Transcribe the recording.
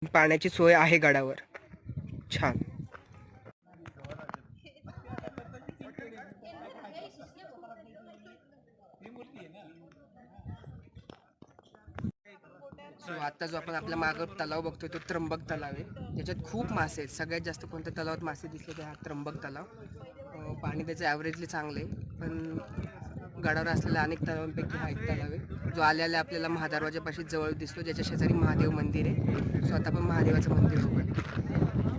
पाण्याची सोय आहे गडावर. छान. आता जो आपण आपल्या मागं तलाव बघतोय तो त्र्यंबक तलाव आहे. त्याच्यात खूप मासे आहेत. सगळ्यात जास्त कोणत्या तलावात मासे दिसले तर हा त्र्यंबक तलाव. पाणी त्याचं ॲव्हरेजली चांगलं आहे, पण गडावर असलेल्या अनेक तलावांपैकी हा एक तलाव आहे जो आल्याला आपल्याला महादरवाजापाशी जवळ दिसतो, ज्याच्या शेजारी महादेव मंदिर आहे. स्वतः पण महादेवाचं मंदिर होतं.